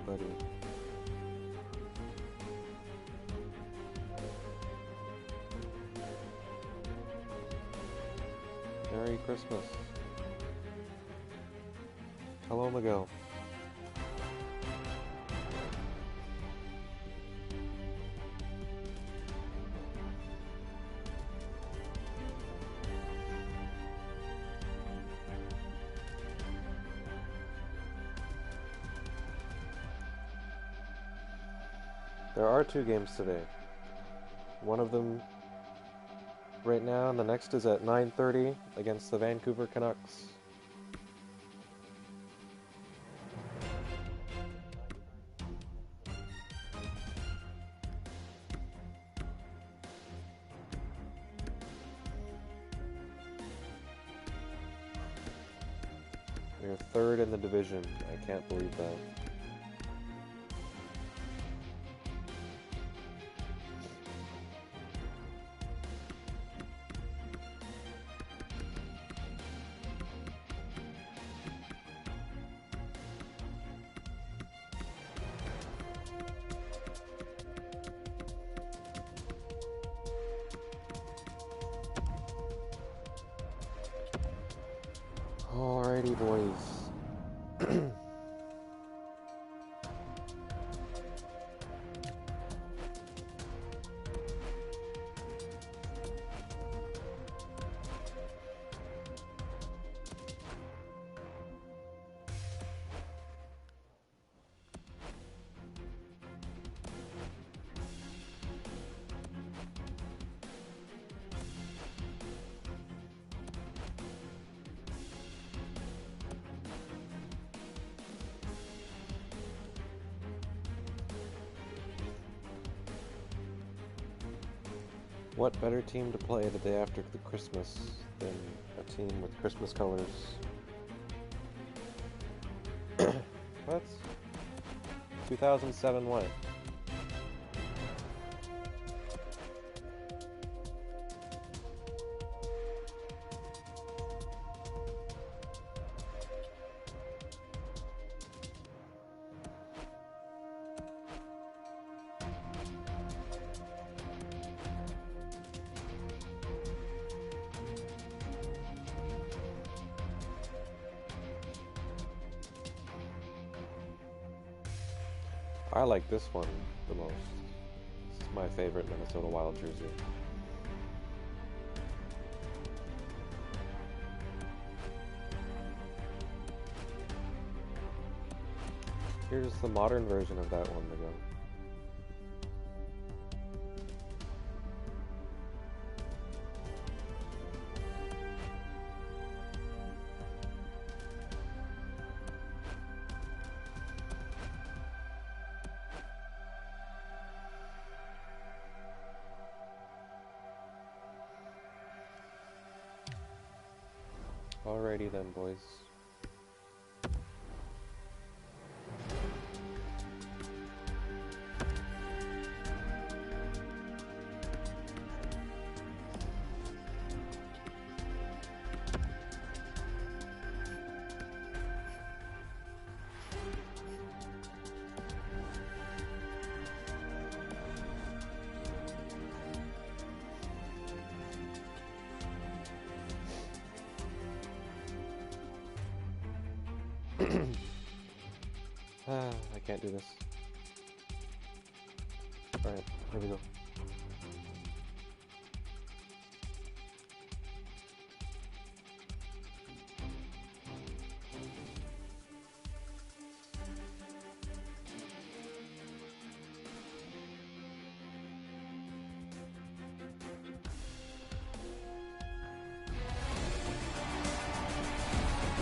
buddy. Merry Christmas. Hello, Miguel. There are 2 games today. One of them right now, and the next is at 9:30 against the Vancouver Canucks. We're 3rd in the division. I can't believe that. Alrighty, boys. What better team to play the day after the Christmas than a team with Christmas colors? What? 2007 what? I like this one the most. This is my favorite Minnesota Wild jersey. Here's the modern version of that one again. Alrighty then, boys. I can't do this. Alright, here we go.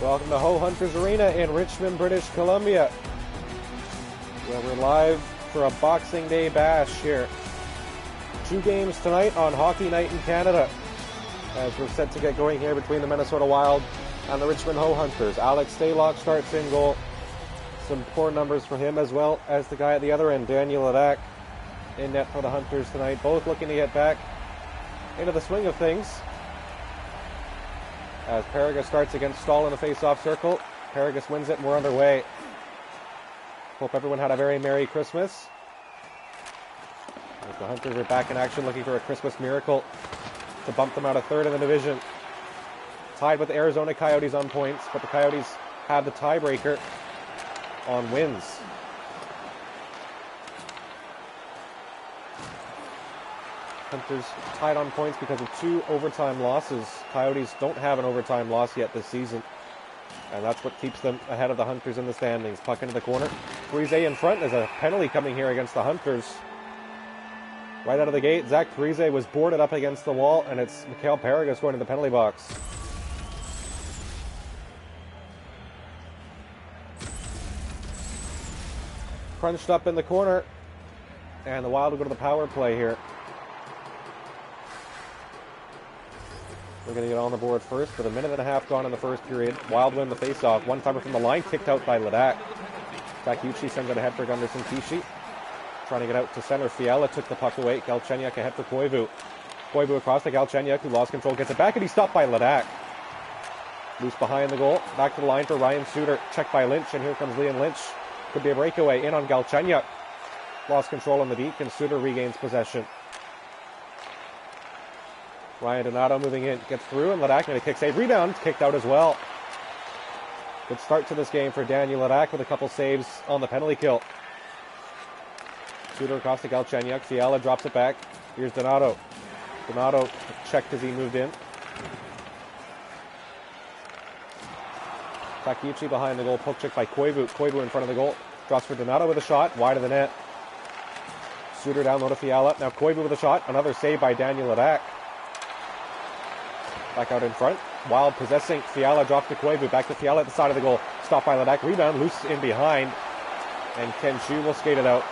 Welcome to Ho Hunters Arena in Richmond, British Columbia, where we're live for a Boxing Day bash here. 2 games tonight on Hockey Night in Canada, as we're set to get going here between the Minnesota Wild and the Richmond Ho Hunters. Alex Stalock starts in goal. Some poor numbers for him, as well as the guy at the other end, Daniel Ladak, in net for the Hunters tonight. Both looking to get back into the swing of things, as Paragus starts against Stahl in the face-off circle. Paragus wins it, and we're underway. Hope everyone had a very Merry Christmas. As the Hunters are back in action looking for a Christmas miracle to bump them out a third in the division. Tied with the Arizona Coyotes on points, but the Coyotes have the tiebreaker on wins. Hunters tied on points because of 2 overtime losses. Coyotes don't have an overtime loss yet this season, and that's what keeps them ahead of the Hunters in the standings. Puck into the corner. Parise in front. There's a penalty coming here against the Hunters. Right out of the gate, Zach Parise was boarded up against the wall, and it's Mikhail Paragas going to the penalty box. Crunched up in the corner, and the Wild will go to the power play here. We're going to get on the board first with a minute and a half gone in the first period. Wild win the faceoff. One-timer from the line, kicked out by Ledak. Takiuchi sends it ahead for Gunderson Kishi. Trying to get out to center. Fiala took the puck away. Galchenyuk ahead for Koivu. Koivu across to Galchenyuk, who lost control, gets it back, and he's stopped by Ledak. Loose behind the goal. Back to the line for Ryan Suter. Checked by Lynch, and here comes Liam Lynch. Could be a breakaway. In on Galchenyuk. Lost control on the deke, and Suter regains possession. Ryan Donato moving in, gets through, and Ledak made a kick save. Rebound, kicked out as well. Good start to this game for Daniel Ledak with a couple saves on the penalty kill. Suter across to Galchenyuk. Fiala drops it back. Here's Donato. Donato checked as he moved in. Takiuchi behind the goal, poke check by Koivu. Koivu in front of the goal. Drops for Donato with a shot, wide of the net. Suter down low to Fiala. Now Koivu with a shot. Another save by Daniel Ledak. Back out in front. Wild possessing. Fiala drops to Koivu. Back to Fiala at the side of the goal. Stopped by Ledak. Rebound. Loose in behind. And Ken Chu will skate it out.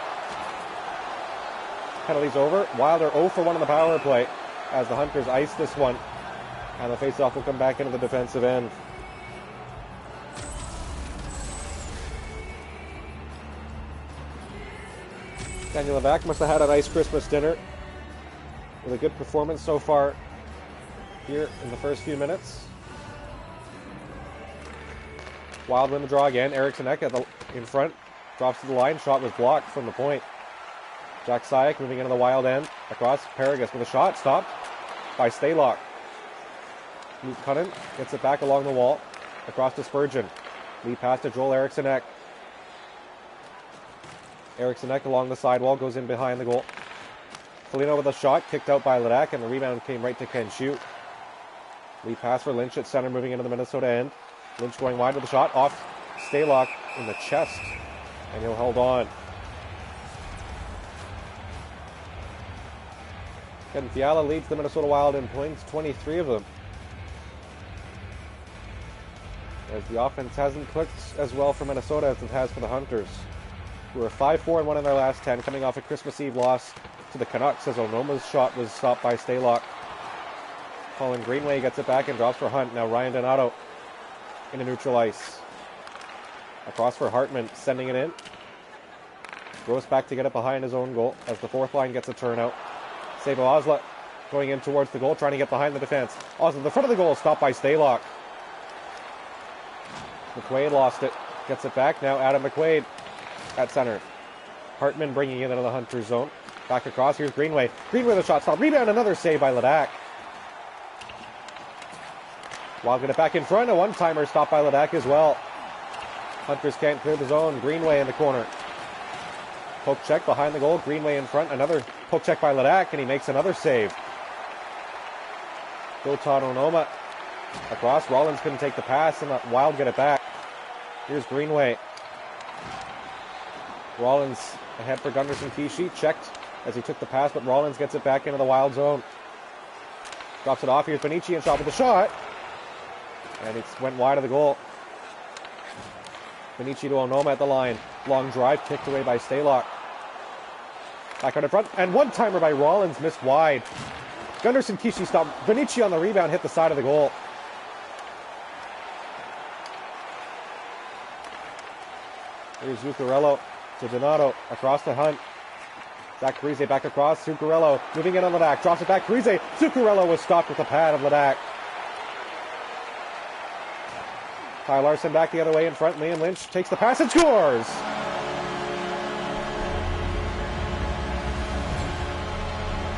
Penalties over. Wild are 0 for 1 on the power play as the Hunters ice this one. And the faceoff will come back into the defensive end. Daniel Ledak must have had a nice Christmas dinner with a good performance so far here in the first few minutes. Wild win the draw again. Eriksson Ek in front. Drops to the line. Shot was blocked from the point. Jack Sayak moving into the Wild end. Across. Paragas with a shot. Stopped by Stalock. Luke Cunnin gets it back along the wall. Across to Spurgeon. Lead pass to Joel Eriksson Ek. Eriksson Ek along the sidewall. Goes in behind the goal. Foligno with a shot. Kicked out by Ledak, and the rebound came right to Ken Chu. Lead pass for Lynch at center, moving into the Minnesota end. Lynch going wide with a shot. Off Stalock in the chest, and he'll hold on. Ken Fiala leads the Minnesota Wild in points, 23 of them. As the offense hasn't clicked as well for Minnesota as it has for the Hunters, who are 5-4-1 in their last 10, coming off a Christmas Eve loss to the Canucks as Onoma's shot was stopped by Stalock. Colin Greenway gets it back and drops for Hunt. Now Ryan Donato into neutral ice. Across for Hartman, sending it in. Gross back to get it behind his own goal as the fourth line gets a turnout. Savo Osla going in towards the goal, trying to get behind the defense. Osla, the front of the goal, stopped by Stalock. McQuaid lost it. Gets it back. Now Adam McQuaid at center. Hartman bringing it into the Hunters zone. Back across. Here's Greenway. Greenway with a shot stop. Rebound. Another save by Ledak. Wild get it back in front. A one-timer stopped by Ledak as well. Hunters can't clear the zone. Greenway in the corner. Poke check behind the goal. Greenway in front. Another poke check by Ledak, and he makes another save. Gotan Onoma across. Rollins couldn't take the pass, and the Wild get it back. Here's Greenway. Rollins ahead for Gunderson Kishi. Checked as he took the pass, but Rollins gets it back into the Wild zone. Drops it off. Here's Benici and shot with a shot. And it went wide of the goal. Benici to Onoma at the line. Long drive kicked away by Stalock. Back out in front. And one-timer by Rollins missed wide. Gunderson Kishi stopped. Benici on the rebound hit the side of the goal. Here's Zuccarello to Donato. Across to Hunt. Zach Parise back across. Zuccarello moving in on Ledak. Drops it back. Parise. Zuccarello was stopped with the pad of Ledak. Kyle Larson back the other way in front. Liam Lynch takes the pass and scores!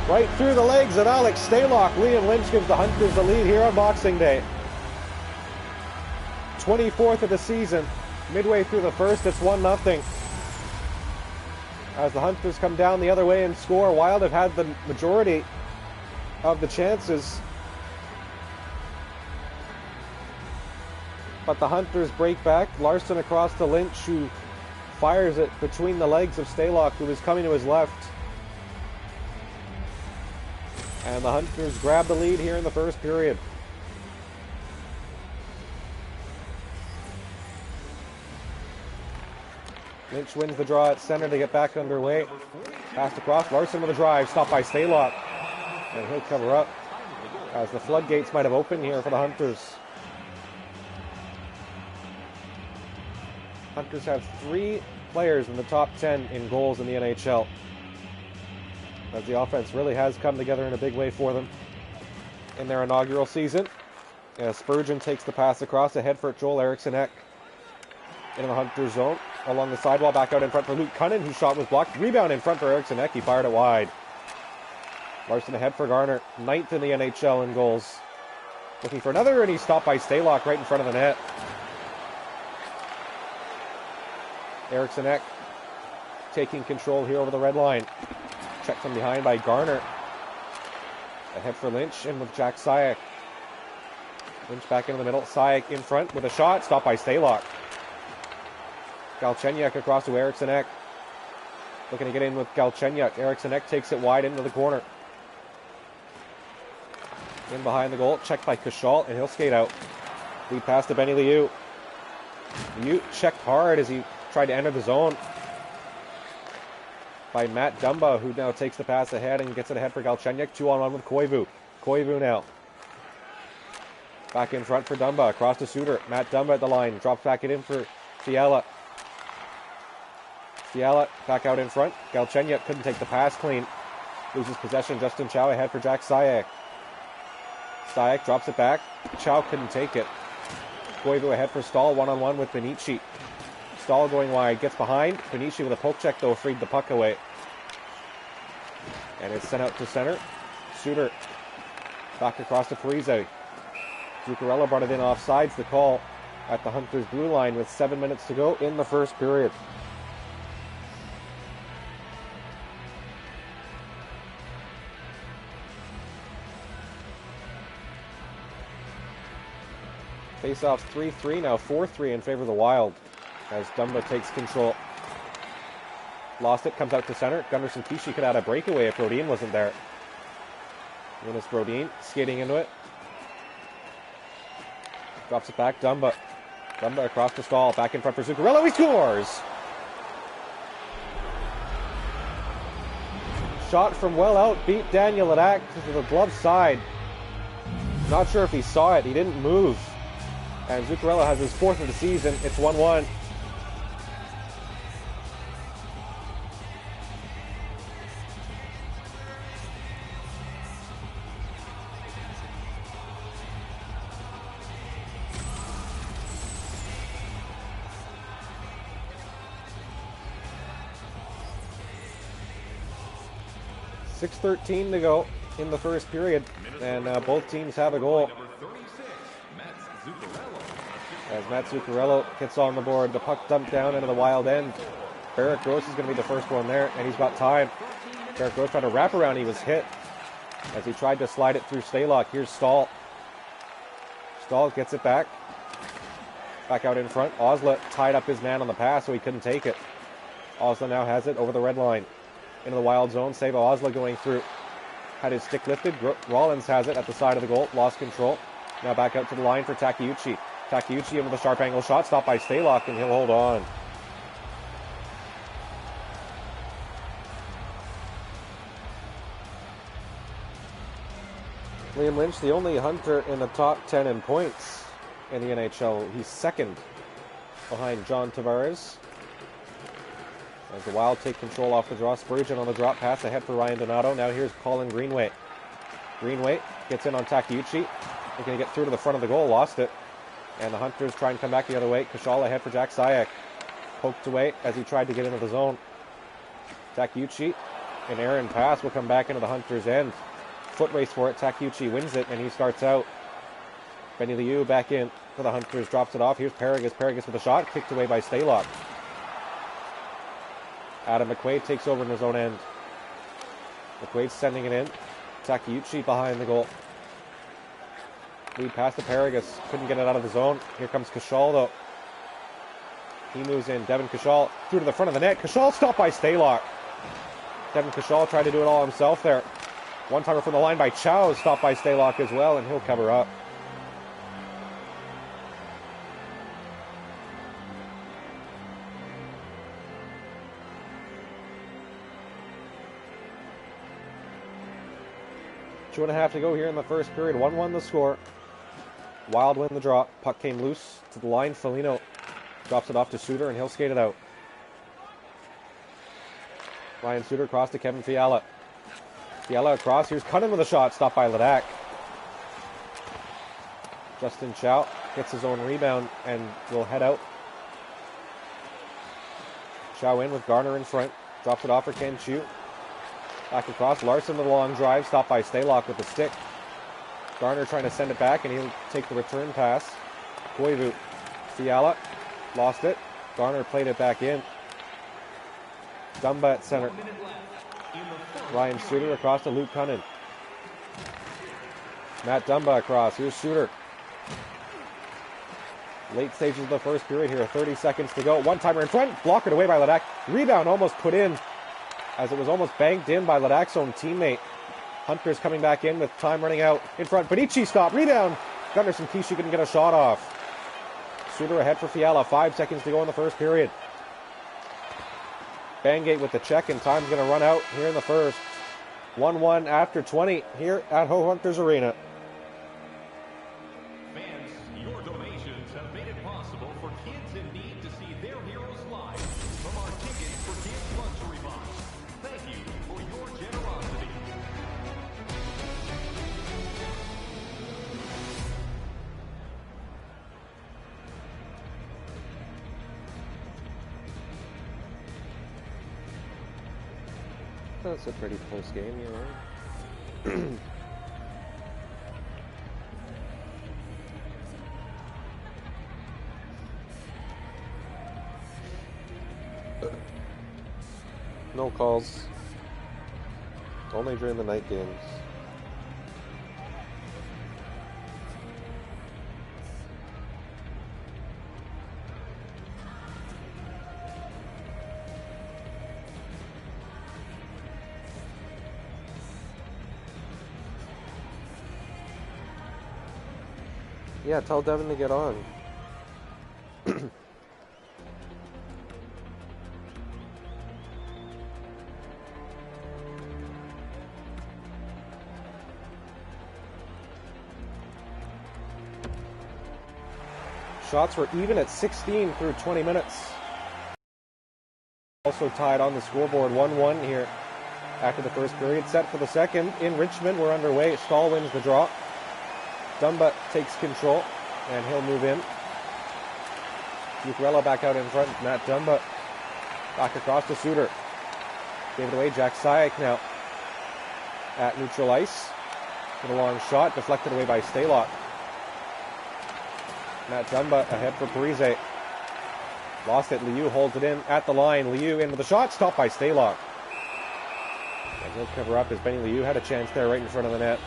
Right through the legs of Alex Stalock. Liam Lynch gives the Hunters the lead here on Boxing Day. 24th of the season. Midway through the first, it's 1-0. As the Hunters come down the other way and score, Wild have had the majority of the chances. But the Hunters break back. Larson across to Lynch, who fires it between the legs of Stalock, who is coming to his left. And the Hunters grab the lead here in the first period. Lynch wins the draw at center to get back underway. Passed across, Larson with a drive, stopped by Stalock. And he'll cover up as the floodgates might have opened here for the Hunters. Hunters have 3 players in the top 10 in goals in the NHL. As the offense really has come together in a big way for them in their inaugural season. As Spurgeon takes the pass across ahead for Joel Eriksson-Ek into the Hunters zone. Along the sidewall, back out in front for Luke Cunnin, whose shot was blocked. Rebound in front for Eriksson-Ek. He fired it wide. Larson ahead for Garner. 9th in the NHL in goals. Looking for another, and he's stopped by Stalock right in front of the net. Eriksson-Ek taking control here over the red line. Checked from behind by Garner. Ahead for Lynch, in with Jack Sayak. Lynch back into the middle. Sayak in front with a shot. Stopped by Stalock. Galchenyuk across to Eriksson-Ek. Looking to get in with Galchenyuk. Eriksson-Ek takes it wide into the corner. In behind the goal. Checked by Kashal, and he'll skate out. Lead pass to Benny Liu. Liu checked hard as he tried to enter the zone by Matt Dumba, who now takes the pass ahead and gets it ahead for Galchenyuk. 2-on-1 with Koivu. Koivu now. Back in front for Dumba. Across to Suter. Matt Dumba at the line. Drops back it in for Fiala. Fiala back out in front. Galchenyuk couldn't take the pass clean. Loses possession. Justin Chow ahead for Jack Sayak. Sayak drops it back. Chow couldn't take it. Koivu ahead for Stahl. 1-on-1 with Benici. Stahl going wide. Gets behind. Benici with a poke check, though, freed the puck away. And it's sent out to center. Suter back across to Parise. Zuccarello brought it in offsides. The call at the Hunters blue line with 7 minutes to go in the first period. Face-offs 3-3, now 4-3 in favor of the Wild as Dumba takes control. Lost it, comes out to center. Gunnarsson Kishi could add a breakaway if Brodin wasn't there. Jonas Brodin skating into it. Drops it back, Dumba. Dumba across the stall, back in front for Zuccarello, he scores! Shot from well out, beat Daniel Ladak to the glove side. Not sure if he saw it, he didn't move. And Zuccarello has his 4th of the season. It's 1-1. .6:13 to go in the first period, and both teams have a goal. As Matt Zuccarello gets on the board, the puck dumped down into the Wild end. Barrett Gross is going to be the first one there, and he's got time. Barrett Gross tried to wrap around, he was hit as he tried to slide it through Stalock. Here's Stahl. Stahl gets it back. Back out in front. Osla tied up his man on the pass, so he couldn't take it. Osla now has it over the red line. Into the Wild zone. Save Osla going through. Had his stick lifted. Rollins has it at the side of the goal. Lost control. Now back out to the line for Takeuchi. Takeuchi in with a sharp angle shot. Stopped by Stalock, and he'll hold on. Liam Lynch, the only Hunter in the top 10 in points in the NHL. He's second behind John Tavares. As the Wild take control off the draw. Spurgeon on the drop pass ahead for Ryan Donato. Now here's Colin Greenway. Greenway gets in on Takeuchi. They're going to get through to the front of the goal. Lost it. And the Hunters try and come back the other way. Kashal ahead for Jack Sayak. Poked away as he tried to get into the zone. Takeuchi An errant pass will come back into the Hunters' end. Foot race for it. Takeuchi wins it, and he starts out. Benny Liu back in for the Hunters. Drops it off. Here's Paragus. Paragus with a shot. Kicked away by Stalock. Adam McQuaid takes over in his own end. McQuaid's sending it in. Takeuchi behind the goal. Lead pass to Paragus. Couldn't get it out of the zone. Here comes Kashal, though. He moves in. Devin Kashal through to the front of the net. Kashal stopped by Stalock. Devin Kashal tried to do it all himself there. One-timer from the line by Chow. Stopped by Stalock as well, and he'll cover up. Two and a half to go here in the first period. 1-1 the score. Wild win the draw. Puck came loose to the line. Foligno drops it off to Suter, and he'll skate it out. Ryan Suter across to Kevin Fiala. Fiala across. Here's Cunningham with a shot. Stopped by Ledak. Justin Chow gets his own rebound and will head out. Chow in with Garner in front. Drops it off for Ken Chu. Back across. Larson with a long drive. Stopped by Stalock with the stick. Garner trying to send it back, and he'll take the return pass. Koivu. Fiala. Lost it. Garner played it back in. Dumba at center. Ryan Suter across to Luke Cunnin. Matt Dumba across. Here's Suter. Late stages of the first period here. 30 seconds to go. One-timer in front. Blocked away by Ledak. Rebound almost put in, as it was almost banked in by Ledak's own teammate. Hunters coming back in with time running out in front. Benici stop. Rebound. Gunnarsson Kishi couldn't get a shot off. Suter ahead for Fiala. 5 seconds to go in the first period. Bangate with the check, and time's going to run out here in the first. 1-1 after 20 here at Ho Hunters Arena. Fans, your donations have made it possible for kids in need to see their heroes live from our Tickets for Kids luxury box. Thank you for your generosity. That's a pretty close game, you know. No calls. Only during the night games. Yeah, tell Devin to get on. Shots were even at 16 through 20 minutes. Also tied on the scoreboard, 1-1 here after the first period. Set for the second. In Richmond, we're underway. Stahl wins the draw. Dumba takes control, and he'll move in. Zuccarello back out in front. Matt Dumba back across to Suter. Gave it away. Jack Sayak now at neutral ice. With a long shot, deflected away by Stalock. Matt Dumba ahead for Parise. Lost it. Liu holds it in at the line. Liu in with a shot, stopped by Stalock. And he'll cover up as Benny Liu had a chance there right in front of the net.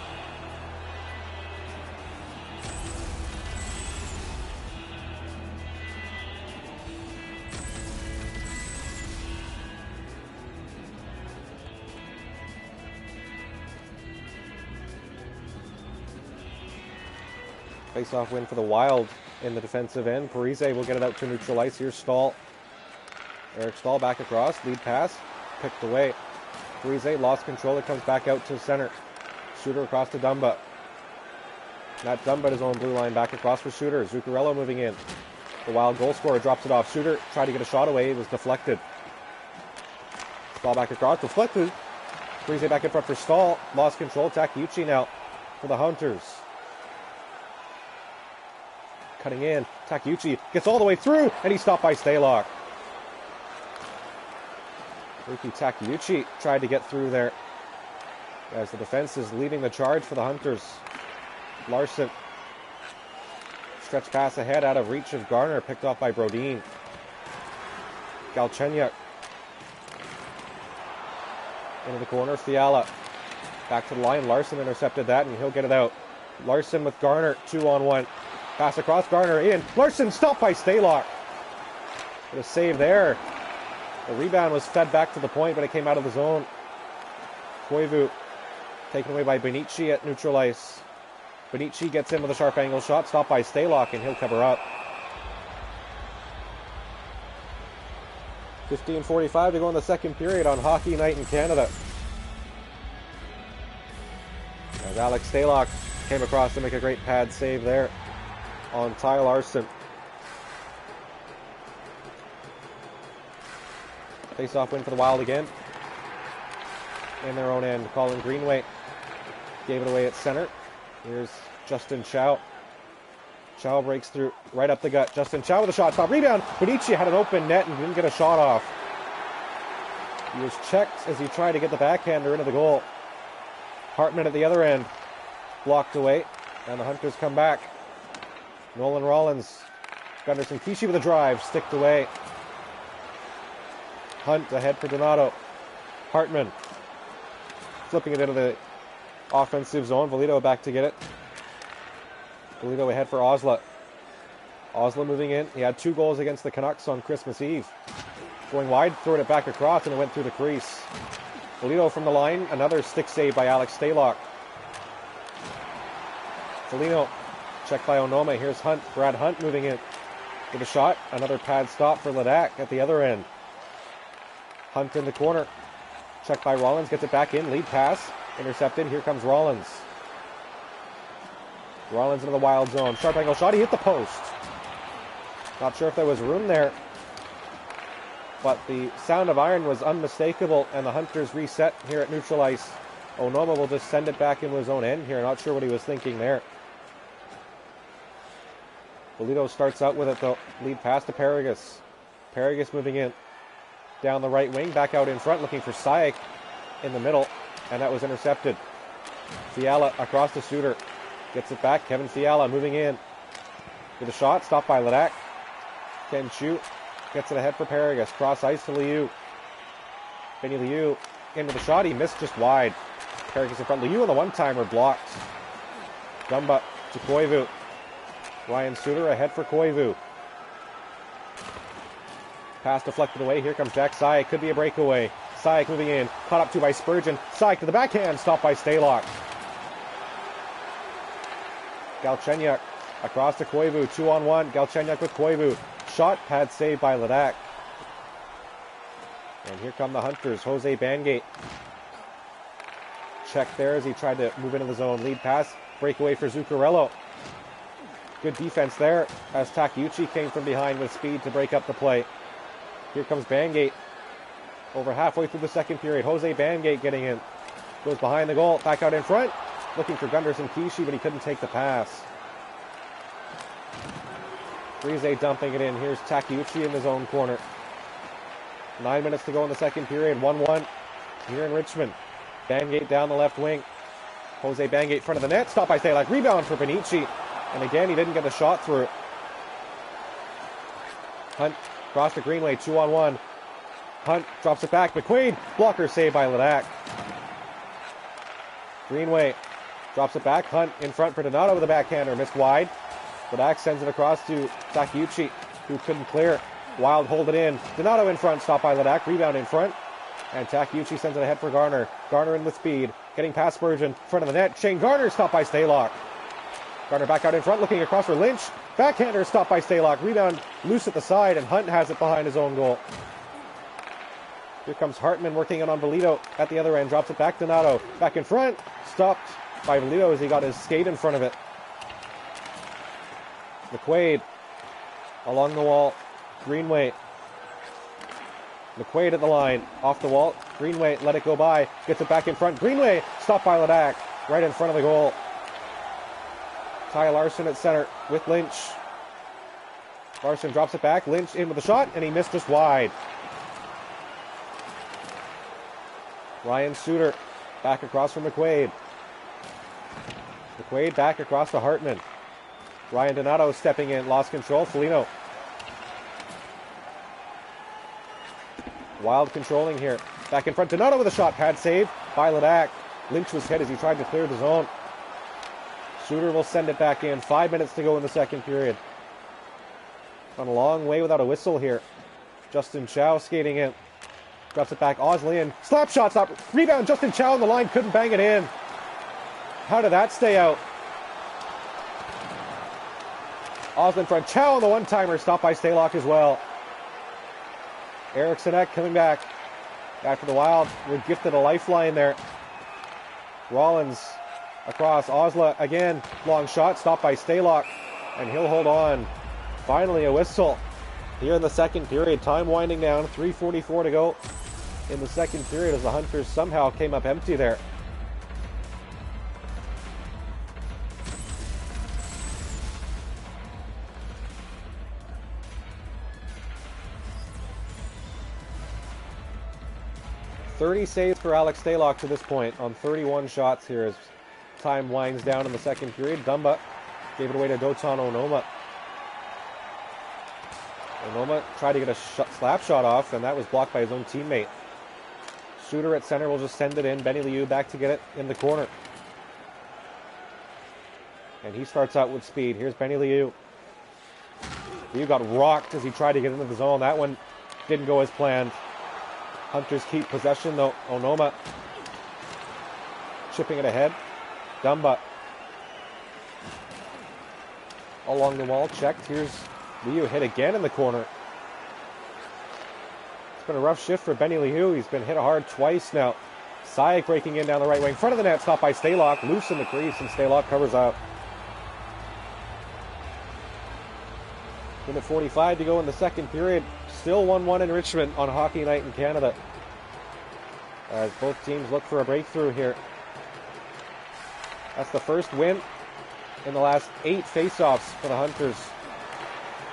Face-off win for the Wild in the defensive end. Parise will get it out to neutral ice. Here's Stahl. Eric Stahl back across. Lead pass. Picked away. Parise lost control. It comes back out to center. Suter across to Dumba. Matt Dumba at his own blue line. Back across for Suter. Zuccarello moving in. The Wild goal scorer drops it off. Suter tried to get a shot away. It was deflected. Stahl back across. Deflected. Parise back in front for Stahl. Lost control. Takeuchi now for the Hunters. Cutting in. Takeuchi gets all the way through, and he's stopped by Stalock. Riki Takeuchi tried to get through there as the defense is leading the charge for the Hunters. Larson. Stretch pass ahead out of reach of Garner, picked off by Brodin. Galchenyuk. Into the corner, Fiala. Back to the line, Larson intercepted that and he'll get it out. Larson with Garner, 2-on-1. Pass across, Garner in. Larson stopped by Stalock. What a save there. The rebound was fed back to the point, but it came out of the zone. Koivu taken away by Benici at neutral ice. Benici gets in with a sharp angle shot, stopped by Stalock, and he'll cover up. 15:45 to go in the second period on Hockey Night in Canada. As Alex Stalock came across to make a great pad save there on Ty Larson. Face-off win for the Wild again. In their own end, Colin Greenway gave it away at center. Here's Justin Chow. Chow breaks through right up the gut. Justin Chow with a shot. Stop. Rebound. Benici had an open net and didn't get a shot off. He was checked as he tried to get the backhander into the goal. Hartman at the other end. Blocked away. And the Hunters come back. Nolan Rollins. Gunderson Kishi with a drive. Sticked away. Hunt ahead for Donato. Hartman. Flipping it into the offensive zone. Velito back to get it. Velito ahead for Osla. Osla moving in. He had 2 goals against the Canucks on Christmas Eve. Going wide, throwing it back across, and it went through the crease. Velito from the line. Another stick save by Alex Stalock. Foligno. Checked by Onoma. Here's Hunt. Brad Hunt moving in with a shot. Another pad stop for Ledak at the other end. Hunt in the corner. Checked by Rollins. Gets it back in. Lead pass. Intercepted. Here comes Rollins. Rollins into the Wild zone. Sharp angle shot. He hit the post. Not sure if there was room there. But the sound of iron was unmistakable, and the Hunters reset here at neutral ice. Onoma will just send it back into his own end here. Not sure what he was thinking there. Velito starts out with it, though. Lead pass to Paragus. Paragus moving in. Down the right wing. Back out in front, looking for Saik in the middle. And that was intercepted. Fiala across to Suter. Gets it back. Kevin Fiala moving in. With a shot. Stopped by Ledak. Ken Chu gets it ahead for Paragus. Cross ice to Liu. Benny Liu into the shot. He missed just wide. Paragus in front. Liu on the one-timer blocked. Dumba to Koivu. Ryan Suter ahead for Koivu. Pass deflected away. Here comes Jack Saik. Could be a breakaway. Saik moving in. Caught up to by Spurgeon. Saik to the backhand. Stopped by Stalock. Galchenyuk across to Koivu. 2-on-1. Galchenyuk with Koivu. Shot. Pad saved by Ledak. And here come the Hunters. Jose Bangate. Check there as he tried to move into the zone. Lead pass. Breakaway for Zuccarello. Good defense there as Takeuchi came from behind with speed to break up the play. Here comes Bangate. Over halfway through the second period. Jose Bangate getting in. Goes behind the goal. Back out in front. Looking for Gunderson Kishi, but he couldn't take the pass. Rize dumping it in. Here's Takeuchi in his own corner. 9 minutes to go in the second period. 1-1 here in Richmond. Bangate down the left wing. Jose Bangate front of the net. Stopped by Stalock. Rebound for Benici. And again, he didn't get a shot through. Hunt across to Greenway. 2-on-1. Hunt drops it back. McQuaid. Blocker saved by Ledak. Greenway drops it back. Hunt in front for Donato with a backhander. Missed wide. Ledak sends it across to Takeuchi, who couldn't clear. Wild hold it in. Donato in front. Stopped by Ledak. Rebound in front. And Takeuchi sends it ahead for Garner. Garner in with speed. Getting past Spurgeon. Front of the net. Shane Garner stopped by Stalock. Garner back out in front, looking across for Lynch. Backhander stopped by Stalock. Rebound loose at the side, and Hunt has it behind his own goal. Here comes Hartman working on Velito at the other end. Drops it back to Donato. Back in front. Stopped by Velito as he got his skate in front of it. McQuaid along the wall. Greenway. McQuaid at the line. Off the wall. Greenway let it go by. Gets it back in front. Greenway stopped by Ledak. Right in front of the goal. Ty Larson at center with Lynch. Larson drops it back. Lynch in with a shot, and he missed just wide. Ryan Suter back across from McQuaid. McQuaid back across to Hartman. Ryan Donato stepping in, lost control. Foligno. Wild controlling here. Back in front. Donato with a shot. Pad save by Ledak. Lynch was hit as he tried to clear the zone. Suter will send it back in. 5 minutes to go in the second period. Gone a long way without a whistle here. Justin Chow skating in. Drops it back. Osley in. Slap shot. Stop. Rebound. Justin Chow on the line. Couldn't bang it in. How did that stay out? Osley in front. Chow on the one-timer. Stopped by Stalock as well. Eric Sinek coming back. After the Wild were gifted a lifeline there. Rollins across. Osla again. Long shot. Stopped by Stalock. And he'll hold on. Finally a whistle here in the second period. Time winding down. 3:44 to go in the second period as the Hunters somehow came up empty there. .30 saves for Alex Stalock to this point on 31 shots here as time winds down in the second period. Dumba gave it away to Dotan Onoma. Onoma tried to get a slap shot off, and that was blocked by his own teammate. Suter at center will just send it in. Benny Liu back to get it in the corner. And he starts out with speed. Here's Benny Liu. Liu got rocked as he tried to get into the zone. That one didn't go as planned. Hunters keep possession, though. Onoma chipping it ahead. Dumba along the wall, checked. Here's Liu hit again in the corner. It's been a rough shift for Benny Liu. He's been hit hard twice now. Sayek breaking in down the right wing. Front of the net, stopped by Stalock. Loose in the crease, and Stalock covers out. Minute 45 to go in the second period. Still 1-1 in Richmond on Hockey Night in Canada, as both teams look for a breakthrough here. That's the first win in the last 8 faceoffs for the Hunters,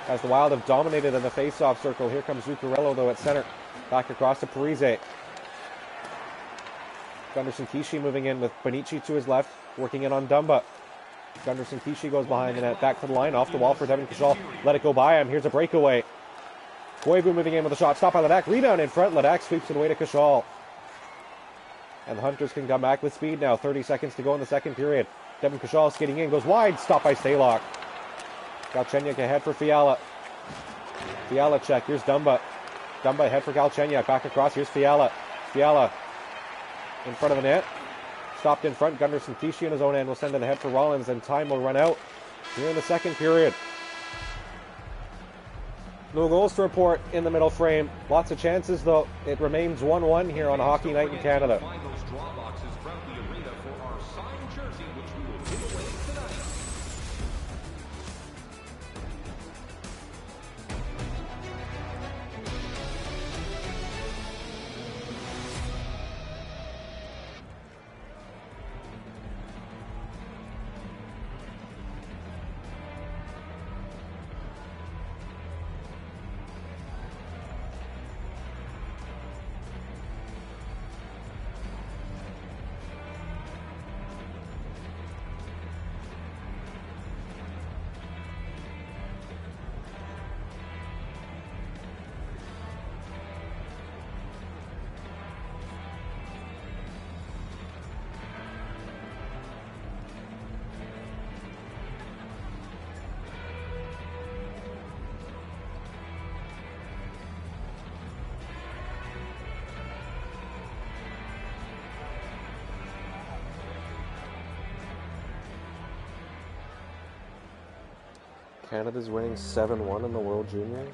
as the Wild have dominated in the faceoff circle. Here comes Zuccarello, though, at center. Back across to Parise. Gunderson Kishi moving in with Bonici to his left, working in on Dumba. Gunderson Kishi goes behind the net, back to the line, off the wall for Devin Cashal. Let it go by him. Here's a breakaway. Koivu moving in with a shot. Stop by Ledak. Rebound in front. Ledak sweeps it away to Cashal. And the Hunters can come back with speed now. 30 seconds to go in the second period. Devin Cashal skating in. Goes wide. Stopped by Stalock. Galchenyuk ahead for Fiala. Fiala check. Here's Dumba. Dumba ahead for Galchenyuk. Back across. Here's Fiala. Fiala in front of the net. Stopped in front. Gunderson Kishi in his own end will send it ahead for Rollins, and time will run out here in the second period. No goals to report in the middle frame. Lots of chances, though. It remains 1-1 here on Hockey Night in Canada. Find those draw boxes throughout the arena for our signed jersey, which we will give away tonight. Canada's winning 7-1 in the World Juniors.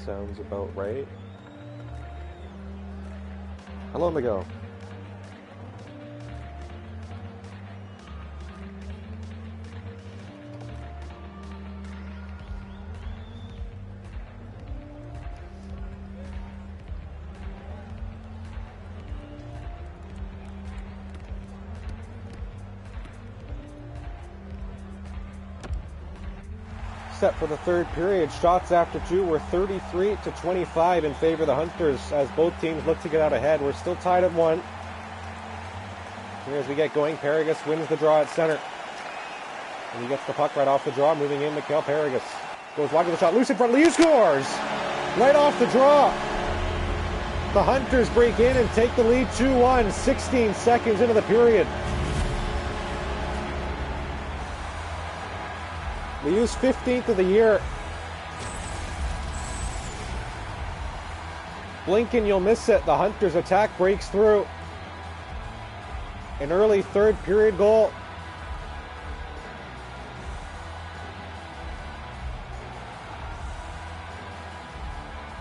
Sounds about right. Hello, Miguel. set for the third period. Shots after 2 were 33-25 in favor of the Hunters as both teams look to get out ahead. We're still tied at 1. Here as we get going, Paragus wins the draw at center. And he gets the puck right off the draw, moving in, Mikhail Paragus. Goes wide with the shot, loose in front, Liu scores! Right off the draw. The Hunters break in and take the lead 2-1, 16 seconds into the period. Liu's 15th of the year. Blink and you'll miss it. The Hunters attack breaks through. An early third period goal.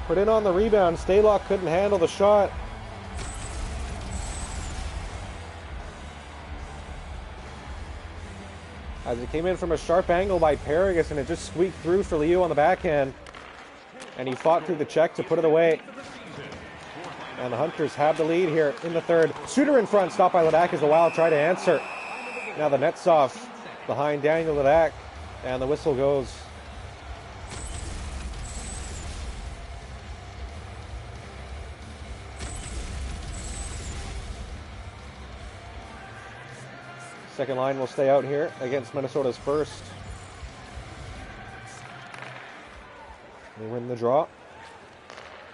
Put in on the rebound. Stalock couldn't handle the shot. As it came in from a sharp angle by Paragus, and it just squeaked through for Liu on the backhand. And he fought through the check to put it away. And the Hunters have the lead here in the third. Suter in front, stopped by Ledak as the Wild try to answer. Now the net's off behind Daniel Ledak, and the whistle goes. Second line will stay out here against Minnesota's first. They win the draw.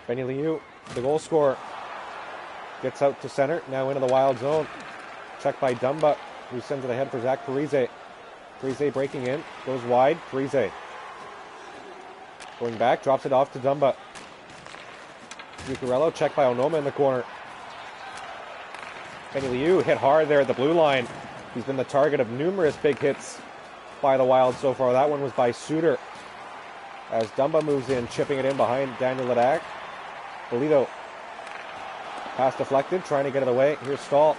Benny Liu, the goal scorer, gets out to center, now into the Wild zone. Checked by Dumba, who sends it ahead for Zach Parise. Parise breaking in, goes wide, Parise. Going back, drops it off to Dumba. Zuccarello, checked by Onoma in the corner. Benny Liu hit hard there at the blue line. He's been the target of numerous big hits by the Wild so far. That one was by Suter. As Dumba moves in, chipping it in behind Daniel Ledak. Bolito. Pass deflected, trying to get it away. Here's Stahl.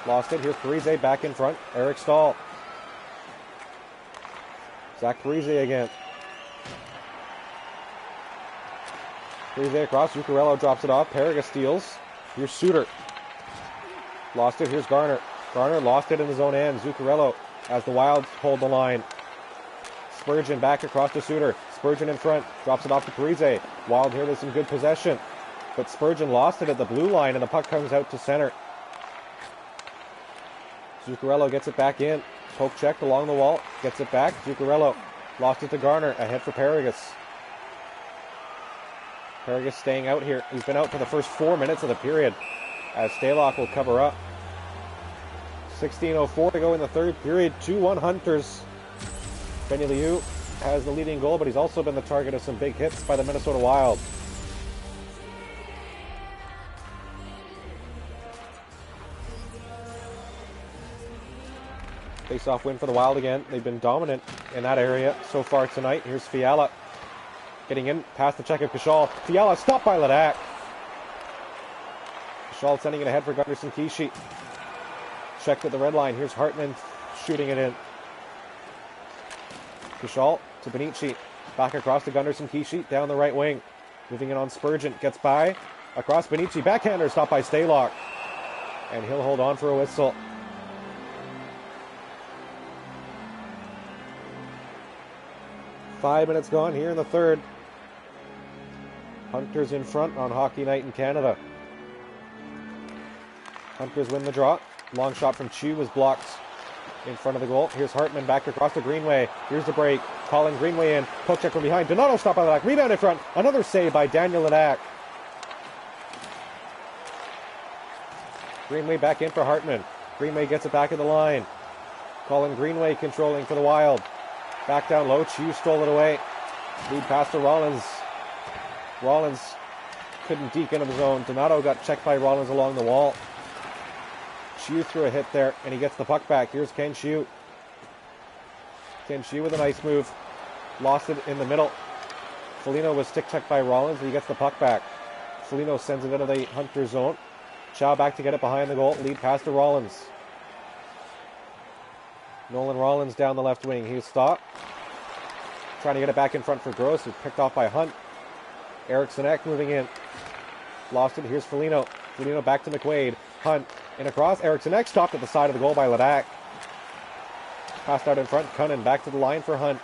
Lost it. Here's Parise back in front. Eric Stahl. Zach Parise again. Parise across. Zuccarello drops it off. Paragus steals. Here's Suter. Lost it. Here's Garner. Garner lost it in his own end. Zuccarello as the Wild hold the line. Spurgeon back across to Suter. Spurgeon in front. Drops it off to Parise. Wild here with some good possession. But Spurgeon lost it at the blue line and the puck comes out to center. Zuccarello gets it back in. Poke checked along the wall. Gets it back. Zuccarello lost it to Garner. Ahead for Paragus. Paragus staying out here. He's been out for the first 4 minutes of the period as Stalock will cover up. 16:04 to go in the third period. 2-1 Hunters. Benny Liu has the leading goal, but he's also been the target of some big hits by the Minnesota Wild. Face-off win for the Wild again. They've been dominant in that area so far tonight. Here's Fiala getting in past the check of Kishal. Fiala stopped by Ledak. Kishal sending it ahead for Gunderson Kishi. Checked at the red line. Here's Hartman shooting it in. Kishal to Benici. Back across to Gunderson Kishi down the right wing. Moving in on Spurgeon. Gets by. Across Benici. Backhander stopped by Stalock. And he'll hold on for a whistle. Five minutes gone here in the third. Hunters in front on Hockey Night in Canada. Hunters win the draw. Long shot from Chu was blocked in front of the goal. Here's Hartman back across to Greenway. Here's the break. Colin Greenway in. Poke check from behind. Donato stopped by Ledak. Rebound in front. Another save by Daniel Ledak. Greenway back in for Hartman. Greenway gets it back in the line. Colin Greenway controlling for the Wild. Back down low. Chu stole it away. Lead pass to Rollins. Rollins couldn't deke into his own. Donato got checked by Rollins along the wall. Chu threw a hit there, and he gets the puck back. Here's Ken Chu. Ken Chu with a nice move. Lost it in the middle. Foligno was stick-checked by Rollins, but he gets the puck back. Foligno sends it into the Hunter zone. Chow back to get it behind the goal. Lead pass to Rollins. Nolan Rollins down the left wing. He's stopped. Trying to get it back in front for Gross. It's picked off by Hunt. Eriksson Ek moving in. Lost it. Here's Foligno. Foligno back to McQuaid. Hunt in across. Eriksson Ek stopped at the side of the goal by Ledak. Passed out in front. Cunnin back to the line for Hunt.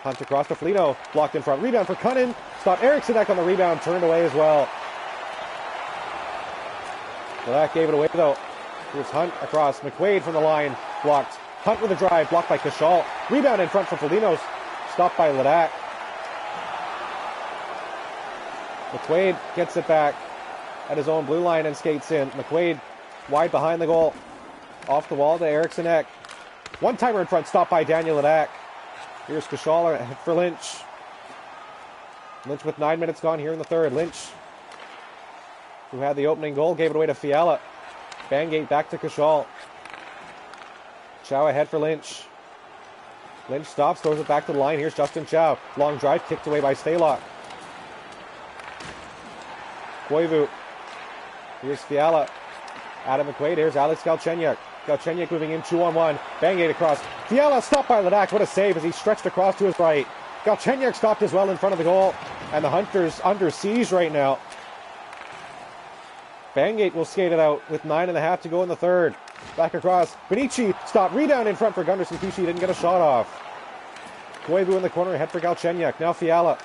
Hunt across to Foligno. Blocked in front. Rebound for Cunnin. Stop. Eriksson on the rebound. Turned away as well. Ledak gave it away though. Here's Hunt across. McQuaid from the line. Blocked. Hunt with a drive. Blocked by Cashal. Rebound in front for Foligno. Stopped by Ledak. McQuaid gets it back at his own blue line and skates in. McQuaid wide behind the goal. Off the wall to Eriksson. One-timer in front, stopped by Daniel Ledak. Here's Cashal for Lynch. Lynch with 9 minutes gone here in the third. Lynch, who had the opening goal, gave it away to Fiala. Bangate back to Cashal. Chow ahead for Lynch. Lynch stops, throws it back to the line. Here's Justin Chow. Long drive, kicked away by Stalock. Koivu. Here's Fiala. Adam McQuaid. Here's Alex Galchenyuk. Galchenyuk moving in 2-on-1. Bangate across. Fiala stopped by Ledak. What a save as he stretched across to his right. Galchenyuk stopped as well in front of the goal. And the Hunters under siege right now. Bangate will skate it out with 9.5 to go in the third. Back across. Benici stopped. Rebound in front for Gunderson. Kishi didn't get a shot off. Koivu in the corner. Ahead for Galchenyuk. Now Fiala.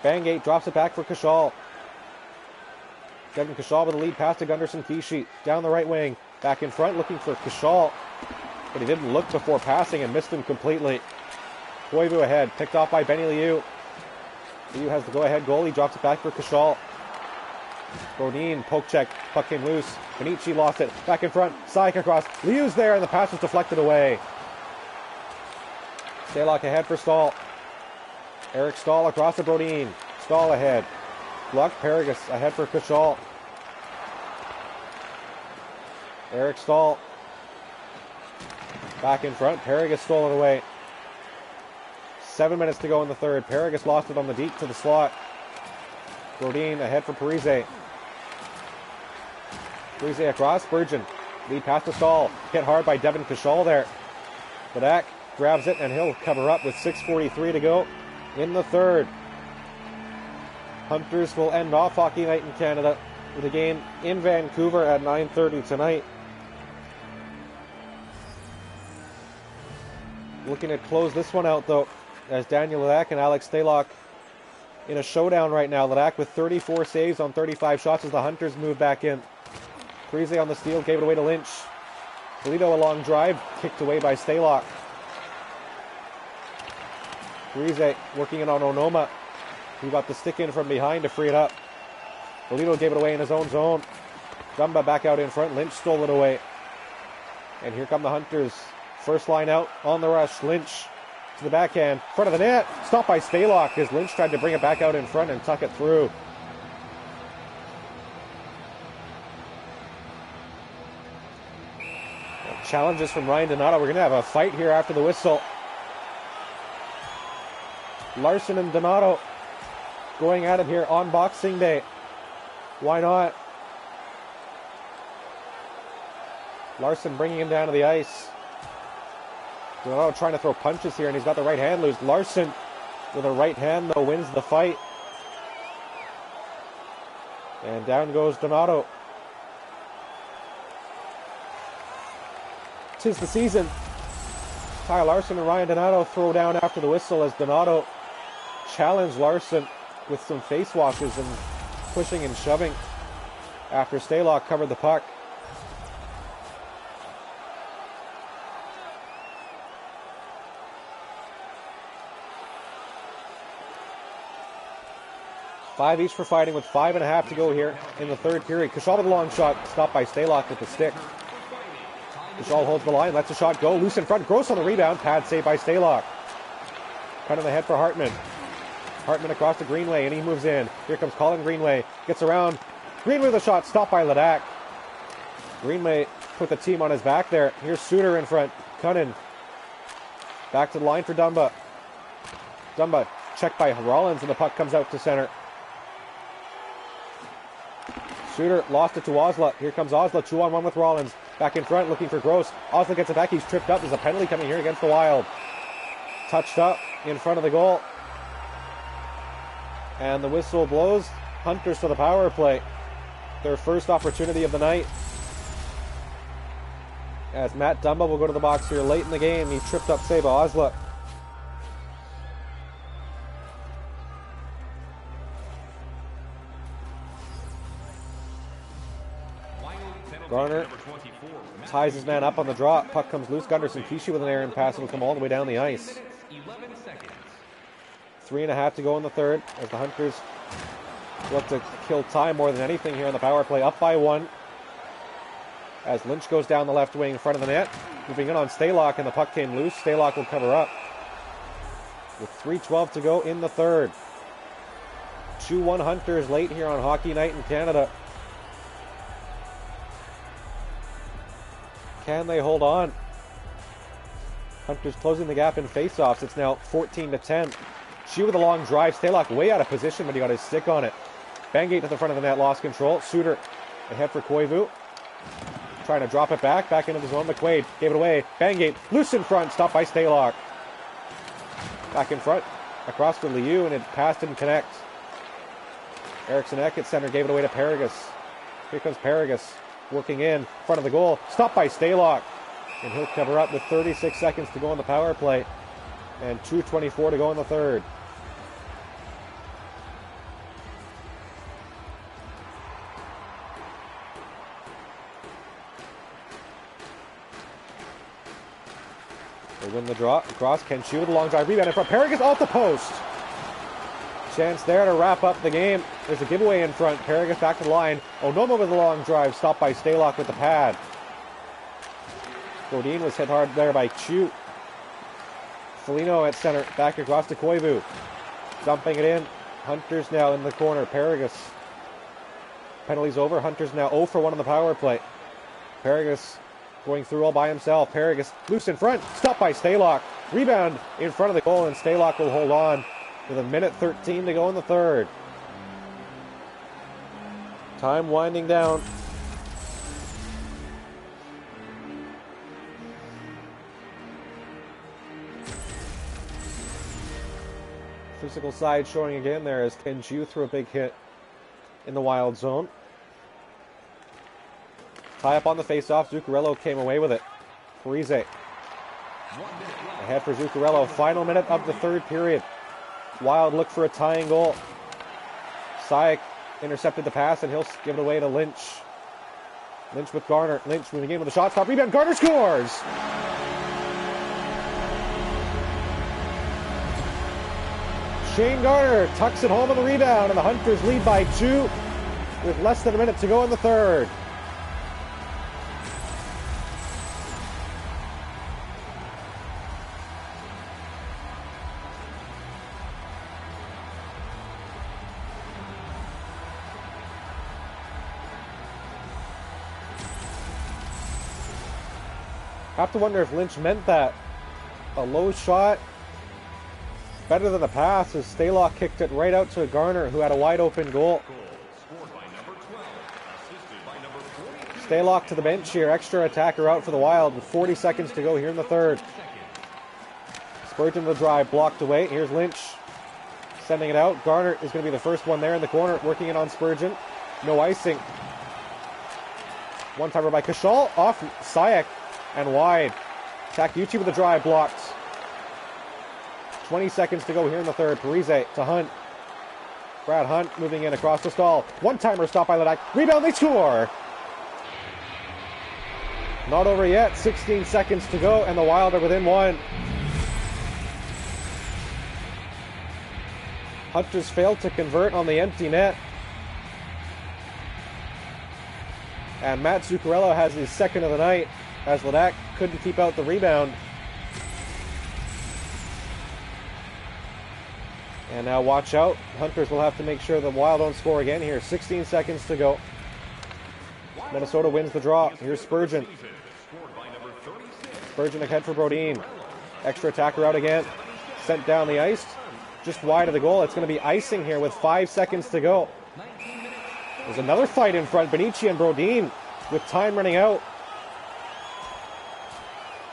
Bangate drops it back for Cashal. Kevin Cashal with the lead pass to Gunderson Kishi. Down the right wing. Back in front looking for Cashal. But he didn't look before passing and missed him completely. Koivu ahead. Picked off by Benny Liu. Liu has the go-ahead goal. He drops it back for Cashal. Brodin, poke check. Puck came loose. Benici lost it. Back in front. Saik across. Liu's there and the pass was deflected away. Stalock ahead for Stahl. Eric Stahl across to Brodin. Stahl ahead. Blocked. Paragus ahead for Cashal. Eric Stahl back in front. Paragus stole it away. 7 minutes to go in the third. Paragus lost it on the deep to the slot. Brodin ahead for Parise. Parise across. Spurgeon. Lead pass to Stahl. Hit hard by Devin Cashal there. Ledak grabs it and he'll cover up with 6:43 to go in the third. Hunters will end off Hockey Night in Canada with a game in Vancouver at 9:30 tonight. Looking to close this one out though, as Daniel Ledak and Alex Stalock in a showdown right now. Ledak with 34 saves on 35 shots as the Hunters move back in. Parise on the steal, gave it away to Lynch. Toledo a long drive, kicked away by Stalock. Parise working it on Onoma. He got the stick in from behind to free it up. Toledo gave it away in his own zone. Dumba back out in front. Lynch stole it away. And here come the Hunters. First line out on the rush. Lynch to the backhand. Front of the net. Stopped by Stalock as Lynch tried to bring it back out in front and tuck it through. Challenges from Ryan Donato. We're going to have a fight here after the whistle. Larson and Donato going at it here on Boxing Day. Why not? Larson bringing him down to the ice. Donato trying to throw punches here, and he's got the right hand loose. Larson with a right hand, though, wins the fight. And down goes Donato. 'Tis the season. Kyle Larson and Ryan Donato throw down after the whistle as Donato challenged Larson with some face washes and pushing and shoving after Stalock covered the puck. Five each for fighting with 5.5 to go here in the third period. Cashal with a long shot, stopped by Stalock with the stick. Cashal holds the line, lets the shot go, loose in front, Gross on the rebound, pad saved by Stalock. Cut on the head for Hartman. Hartman across to Greenway, and he moves in. Here comes Colin Greenway, gets around. Greenway with a shot, stopped by Ledak. Greenway put the team on his back there. Here's Suter in front, Cunnin. Back to the line for Dumba. Dumba checked by Rollins, and the puck comes out to center. Suter lost it to Osla. Here comes Osla, 2-on-1 with Rollins. Back in front, looking for Gross. Osla gets it back, he's tripped up. There's a penalty coming here against the Wild. Touched up in front of the goal. And the whistle blows. Hunters to the power play. Their first opportunity of the night. As Matt Dumba will go to the box here late in the game. He tripped up Seba Osla. Garner ties his man up on the draw. Puck comes loose. Gunderson Kishi with an errant pass. It'll come all the way down the ice. 3.5 to go in the third as the Hunters look to kill time more than anything here on the power play. Up by 1 as Lynch goes down the left wing in front of the net. Moving in on Stalock, and the puck came loose. Stalock will cover up with 3:12 to go in the third. 2-1 Hunters late here on Hockey Night in Canada. Can they hold on? Hunters closing the gap in faceoffs. It's now 14-10. She with a long drive. Stalock way out of position, but he got his stick on it. Bangate to the front of the net, lost control. Suter ahead for Koivu. Trying to drop it back into the zone. McQuaid gave it away. Bangate loose in front, stopped by Stalock. Back in front, across to Liu, and it passed and connect. Eriksson Ek at center, gave it away to Paragus. Here comes Paragus, working in front of the goal. Stopped by Stalock. And he'll cover up with 36 seconds to go on the power play. And 2:24 to go in the third. They win the draw. Across, Ken Chu with a long drive. Rebound in front. Paragus off the post. Chance there to wrap up the game. There's a giveaway in front. Paragus back to the line. Onoma with a long drive. Stopped by Stalock with the pad. Bodine was hit hard there by Chu. Foligno at center. Back across to Koivu. Dumping it in. Hunters now in the corner. Paragus. Penalties over. Hunters now 0 for 1 on the power play. Paragus going through all by himself. Paragus loose in front. Stopped by Stalock. Rebound in front of the goal, and Stalock will hold on with 1:13 to go in the third. Time winding down. Physical side showing again there as Ken Chu threw a big hit in the wild zone. Tie up on the faceoff. Zuccarello came away with it. Parise ahead for Zuccarello. Final minute of the third period. Wild look for a tying goal. Sayak intercepted the pass, and he'll give it away to Lynch. Lynch with Garner. Lynch moving in with a shot stop. Rebound. Garner scores! Shane Garner tucks it home on the rebound, and the Hunters lead by 2 with less than a minute to go in the third. Have to wonder if Lynch meant that. A low shot, better than the pass, as Stalock kicked it right out to Garner, who had a wide open goal. Stalock to the bench here. Extra attacker out for the Wild with 40 seconds to go here in the third. Spurgeon the drive, blocked away. Here's Lynch sending it out. Garner is going to be the first one there in the corner, working it on Spurgeon. No icing. One-timer by Kashal, off Sayak, and wide. Takuchi with the drive, blocked. 20 seconds to go here in the third. Parise to Hunt. Brad Hunt moving in across the stall. One-timer stop by Ledak. Rebound, they score! Not over yet. 16 seconds to go, and the Wild are within 1. Hunters failed to convert on the empty net. And Matt Zuccarello has his second of the night, as Ledak couldn't keep out the rebound. And now watch out. Hunters will have to make sure the Wild don't score again here. 16 seconds to go. Minnesota wins the draw. Here's Spurgeon. Spurgeon ahead for Brodin. Extra attacker out again. Sent down the ice. Just wide of the goal. It's going to be icing here with 5 seconds to go. There's another fight in front. Benici and Brodin with time running out.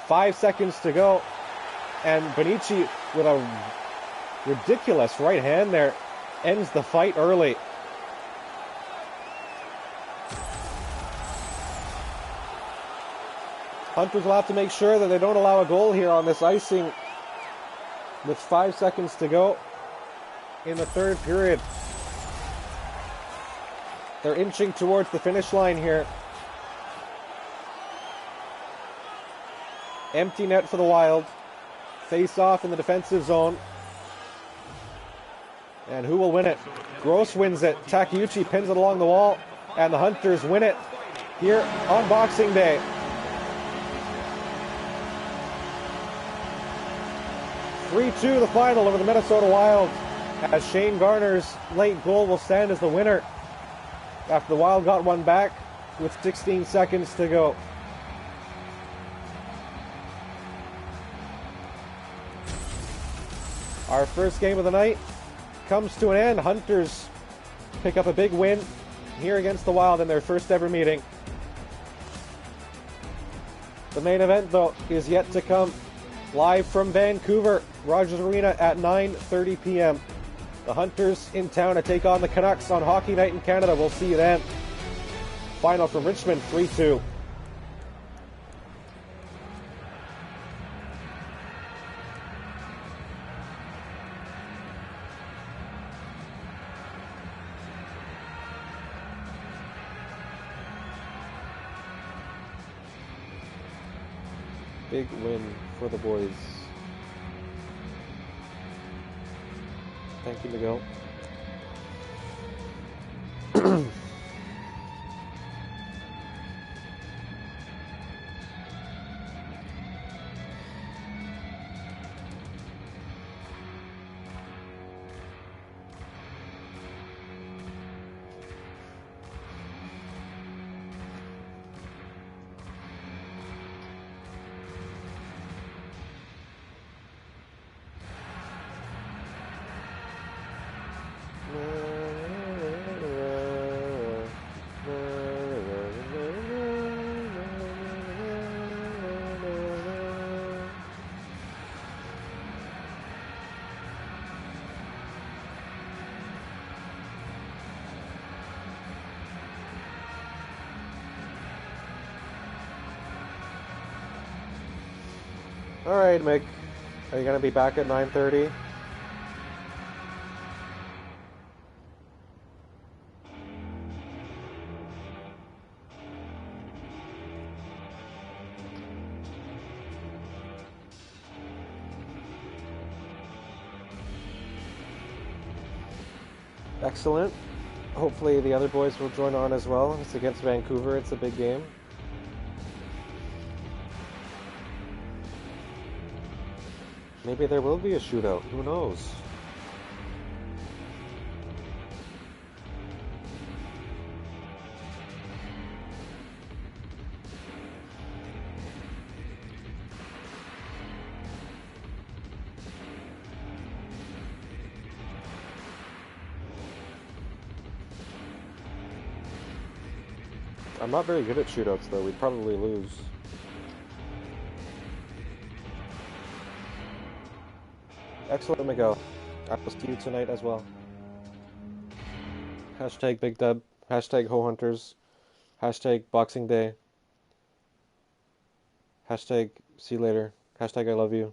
5 seconds to go. And Benici with a ridiculous right hand there ends the fight early. Hunters will have to make sure that they don't allow a goal here on this icing with 5 seconds to go in the third period. They're inching towards the finish line here. Empty net for the Wild. Face off in the defensive zone. And who will win it? Gross wins it. Takeuchi pins it along the wall. And the Hunters win it here on Boxing Day. (3-2) the final over the Minnesota Wild, as Shane Garner's late goal will stand as the winner after the Wild got one back with 16 seconds to go. Our first game of the night comes to an end. Hunters pick up a big win here against the Wild in their first ever meeting. The main event, though, is yet to come. Live from Vancouver, Rogers Arena at 9:30 p.m. The Hunters in town to take on the Canucks on Hockey Night in Canada. We'll see you then. Final from Richmond, 3-2. Big win for the boys. Thank you, Miguel. All right, Mick. Are you going to be back at 9:30? Excellent. Hopefully the other boys will join on as well. It's against Vancouver. It's a big game. Maybe there will be a shootout. Who knows? I'm not very good at shootouts, though. We'd probably lose. Excellent, Miguel. I will see you tonight as well. Hashtag Big Dub. Hashtag Ho Hunters. Hashtag Boxing Day. Hashtag see you later. Hashtag I love you.